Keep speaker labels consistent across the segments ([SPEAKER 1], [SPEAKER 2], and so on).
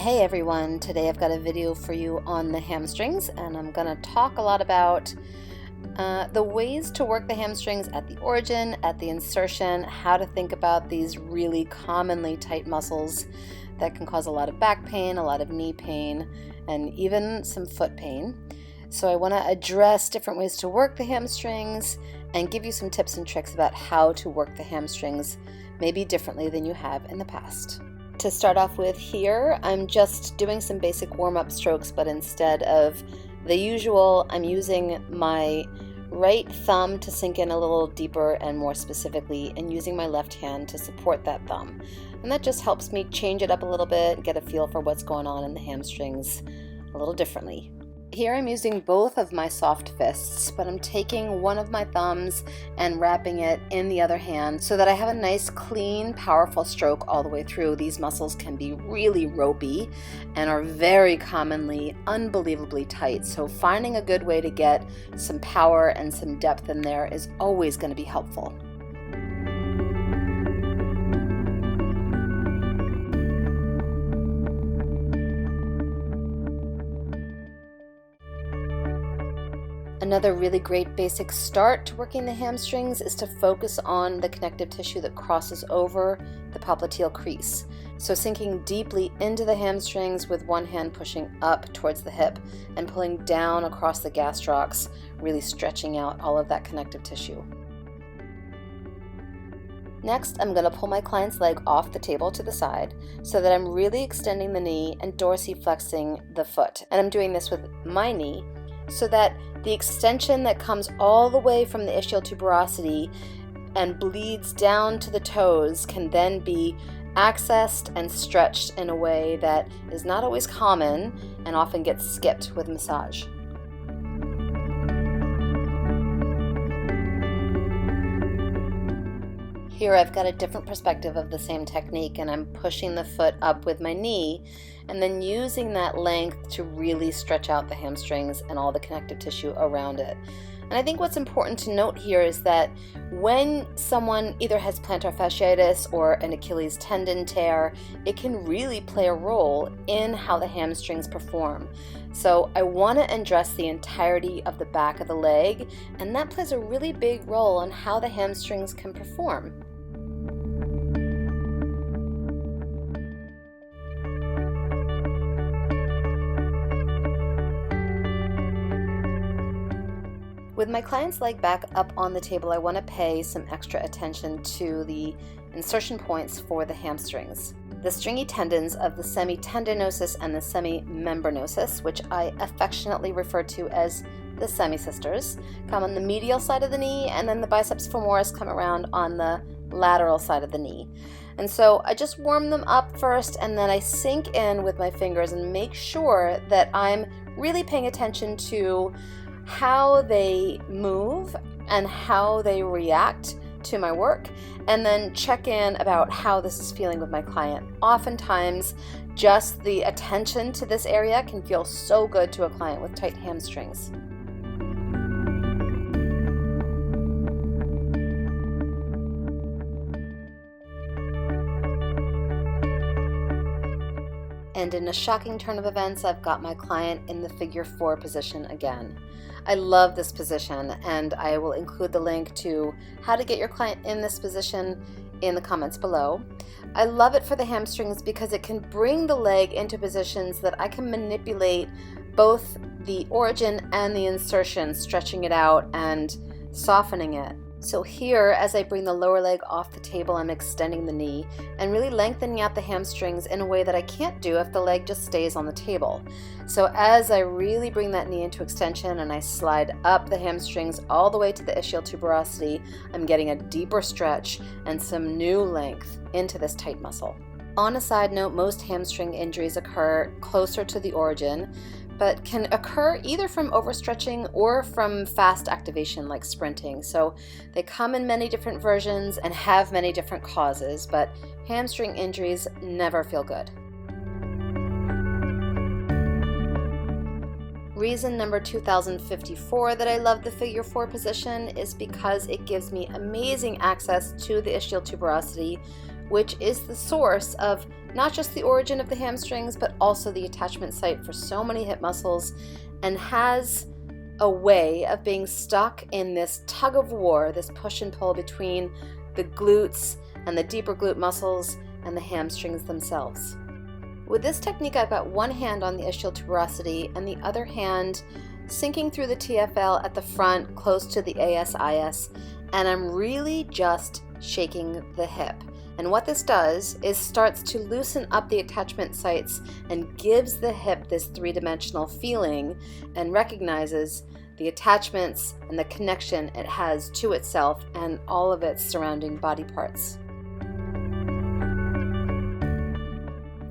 [SPEAKER 1] Hey everyone, today I've got a video for you on the hamstrings, and I'm going to talk a lot about the ways to work the hamstrings at the origin, at the insertion, how to think about these really commonly tight muscles that can cause a lot of back pain, a lot of knee pain, and even some foot pain. So I want to address different ways to work the hamstrings and give you some tips and tricks about how to work the hamstrings maybe differently than you have in the past. To start off with here, I'm just doing some basic warm-up strokes, but instead of the usual, I'm using my right thumb to sink in a little deeper and more specifically, and using my left hand to support that thumb. And that just helps me change it up a little bit and get a feel for what's going on in the hamstrings a little differently. Here I'm using both of my soft fists, but I'm taking one of my thumbs and wrapping it in the other hand so that I have a nice, clean, powerful stroke all the way through. These muscles can be really ropey and are very commonly unbelievably tight. So finding a good way to get some power and some depth in there is always going to be helpful. Another really great basic start to working the hamstrings is to focus on the connective tissue that crosses over the popliteal crease. So sinking deeply into the hamstrings with one hand pushing up towards the hip and pulling down across the gastrocs, really stretching out all of that connective tissue. Next, I'm going to pull my client's leg off the table to the side so that I'm really extending the knee and dorsiflexing the foot. And I'm doing this with my knee so that the extension that comes all the way from the ischial tuberosity and bleeds down to the toes can then be accessed and stretched in a way that is not always common and often gets skipped with massage. Here I've got a different perspective of the same technique, and I'm pushing the foot up with my knee and then using that length to really stretch out the hamstrings and all the connective tissue around it. And I think what's important to note here is that when someone either has plantar fasciitis or an Achilles tendon tear, it can really play a role in how the hamstrings perform. So I want to address the entirety of the back of the leg, and that plays a really big role on how the hamstrings can perform. With my client's leg back up on the table, I want to pay some extra attention to the insertion points for the hamstrings. The stringy tendons of the semitendinosus and the semimembranosus, which I affectionately refer to as the semi-sisters, come on the medial side of the knee, and then the biceps femoris come around on the lateral side of the knee. And so I just warm them up first, and then I sink in with my fingers and make sure that I'm really paying attention to how they move and how they react to my work, and then check in about how this is feeling with my client. Oftentimes, just the attention to this area can feel so good to a client with tight hamstrings. And in a shocking turn of events, I've got my client in the figure 4 position again. I love this position, and I will include the link to how to get your client in this position in the comments below. I love it for the hamstrings because it can bring the leg into positions that I can manipulate both the origin and the insertion, stretching it out and softening it. So here, as I bring the lower leg off the table, I'm extending the knee and really lengthening out the hamstrings in a way that I can't do if the leg just stays on the table. So as I really bring that knee into extension and I slide up the hamstrings all the way to the ischial tuberosity, I'm getting a deeper stretch and some new length into this tight muscle. On a side note, most hamstring injuries occur closer to the origin, but can occur either from overstretching or from fast activation like sprinting. So they come in many different versions and have many different causes, but hamstring injuries never feel good. Reason number 2054 that I love the figure 4 position is because it gives me amazing access to the ischial tuberosity which is the source of not just the origin of the hamstrings, but also the attachment site for so many hip muscles, and has a way of being stuck in this tug of war, this push and pull between the glutes and the deeper glute muscles and the hamstrings themselves. With this technique, I've got one hand on the ischial tuberosity and the other hand sinking through the TFL at the front close to the ASIS, and I'm really just shaking the hip. And what this does is starts to loosen up the attachment sites and gives the hip this three-dimensional feeling and recognizes the attachments and the connection it has to itself and all of its surrounding body parts.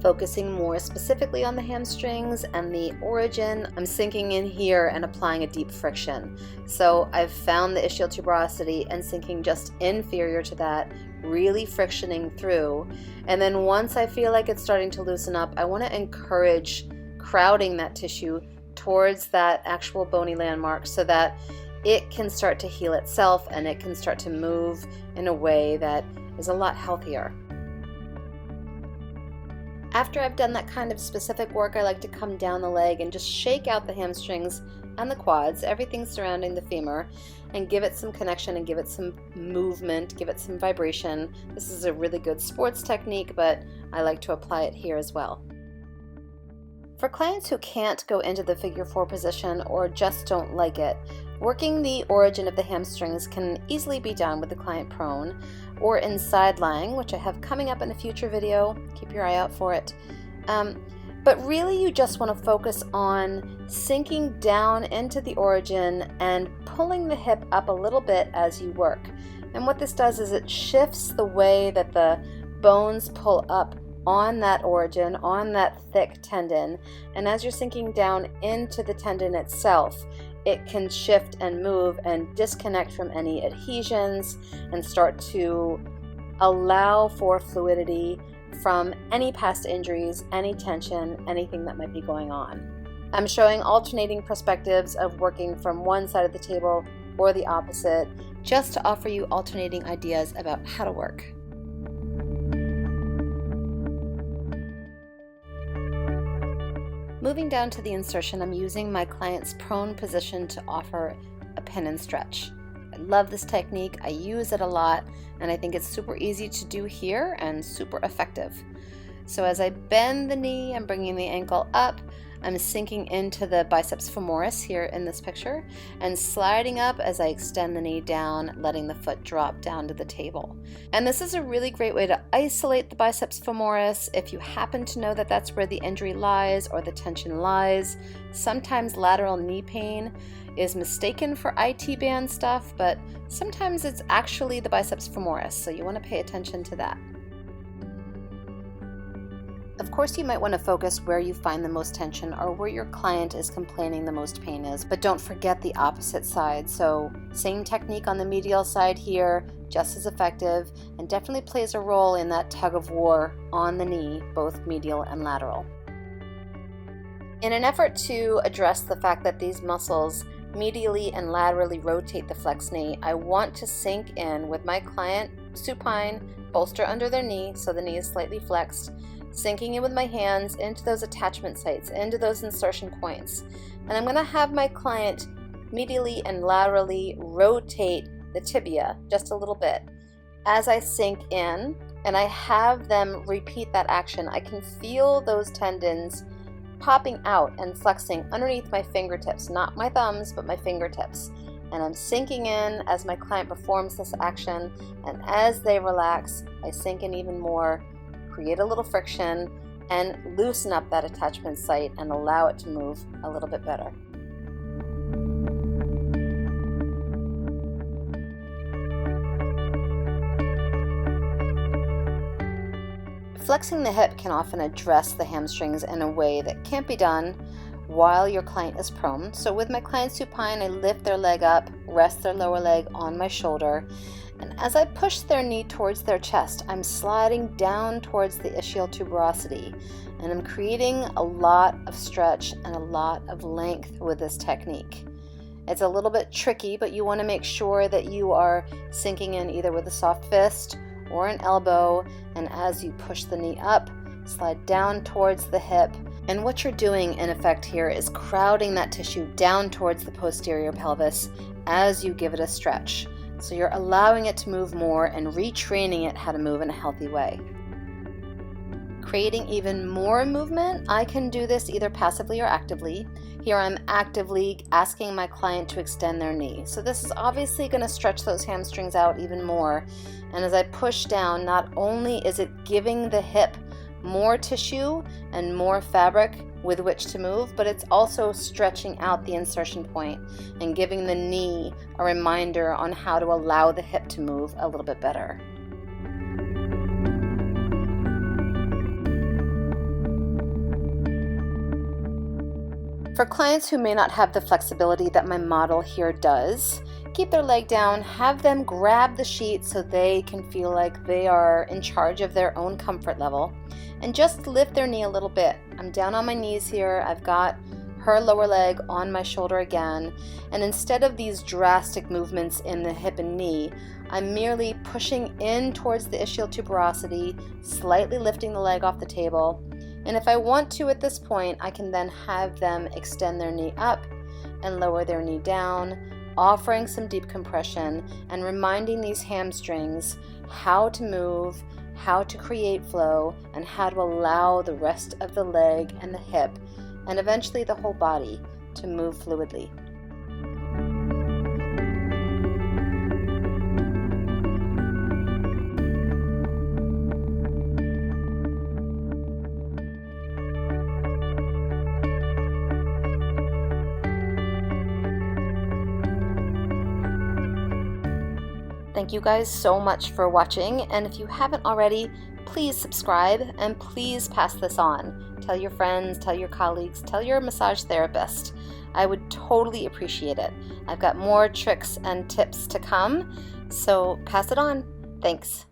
[SPEAKER 1] Focusing more specifically on the hamstrings and the origin, I'm sinking in here and applying a deep friction. So I've found the ischial tuberosity and sinking just inferior to that, really frictioning through. And then once I feel like it's starting to loosen up, I want to encourage crowding that tissue towards that actual bony landmark so that it can start to heal itself and it can start to move in a way that is a lot healthier. After I've done that kind of specific work, I like to come down the leg and just shake out the hamstrings and the quads, everything surrounding the femur, and give it some connection and give it some movement, give it some vibration. This is a really good sports technique, but I like to apply it here as well. For clients who can't go into the figure 4 position or just don't like it, working the origin of the hamstrings can easily be done with the client prone or in side lying, which I have coming up in a future video. Keep your eye out for it. But really you just want to focus on sinking down into the origin and pulling the hip up a little bit as you work. And what this does is it shifts the way that the bones pull up on that origin, on that thick tendon, and as you're sinking down into the tendon itself, it can shift and move and disconnect from any adhesions and start to allow for fluidity from any past injuries, any tension, anything that might be going on. I'm showing alternating perspectives of working from one side of the table or the opposite, just to offer you alternating ideas about how to work. Moving down to the insertion, I'm using my client's prone position to offer a pin and stretch. I love this technique, I use it a lot, and I think it's super easy to do here and super effective. So as I bend the knee, I'm bringing the ankle up, I'm sinking into the biceps femoris here in this picture and sliding up as I extend the knee down, letting the foot drop down to the table. And this is a really great way to isolate the biceps femoris if you happen to know that that's where the injury lies or the tension lies. Sometimes lateral knee pain is mistaken for IT band stuff, but sometimes it's actually the biceps femoris, so you want to pay attention to that. Of course, you might want to focus where you find the most tension or where your client is complaining the most pain is, but don't forget the opposite side. So same technique on the medial side here, just as effective, and definitely plays a role in that tug of war on the knee, both medial and lateral. In an effort to address the fact that these muscles medially and laterally rotate the flexed knee, I want to sink in with my client supine, bolster under their knee so the knee is slightly flexed, sinking in with my hands into those attachment sites, into those insertion points. And I'm going to have my client medially and laterally rotate the tibia just a little bit. As I sink in and I have them repeat that action, I can feel those tendons popping out and flexing underneath my fingertips, not my thumbs, but my fingertips. And I'm sinking in as my client performs this action, and as they relax, I sink in even more, create a little friction, and loosen up that attachment site and allow it to move a little bit better. Flexing the hip can often address the hamstrings in a way that can't be done while your client is prone. So with my client supine, I lift their leg up, rest their lower leg on my shoulder, and as I push their knee towards their chest, I'm sliding down towards the ischial tuberosity, and I'm creating a lot of stretch and a lot of length with this technique. It's a little bit tricky, but you want to make sure that you are sinking in either with a soft fist or an elbow, and as you push the knee up, slide down towards the hip. And what you're doing in effect here is crowding that tissue down towards the posterior pelvis as you give it a stretch. So you're allowing it to move more and retraining it how to move in a healthy way. Creating even more movement, I can do this either passively or actively. Here I'm actively asking my client to extend their knee. So this is obviously going to stretch those hamstrings out even more. And as I push down, not only is it giving the hip more tissue and more fabric with which to move, but it's also stretching out the insertion point and giving the knee a reminder on how to allow the hip to move a little bit better. For clients who may not have the flexibility that my model here does, keep their leg down, have them grab the sheet so they can feel like they are in charge of their own comfort level, and just lift their knee a little bit. I'm down on my knees here, I've got her lower leg on my shoulder again, and instead of these drastic movements in the hip and knee, I'm merely pushing in towards the ischial tuberosity, slightly lifting the leg off the table. And if I want to at this point, I can then have them extend their knee up and lower their knee down, offering some deep compression and reminding these hamstrings how to move, how to create flow, and how to allow the rest of the leg and the hip, and eventually the whole body, to move fluidly. Thank you guys so much for watching, and if you haven't already, please subscribe and please pass this on. Tell your friends, tell your colleagues, tell your massage therapist. I would totally appreciate it. I've got more tricks and tips to come, so pass it on. Thanks.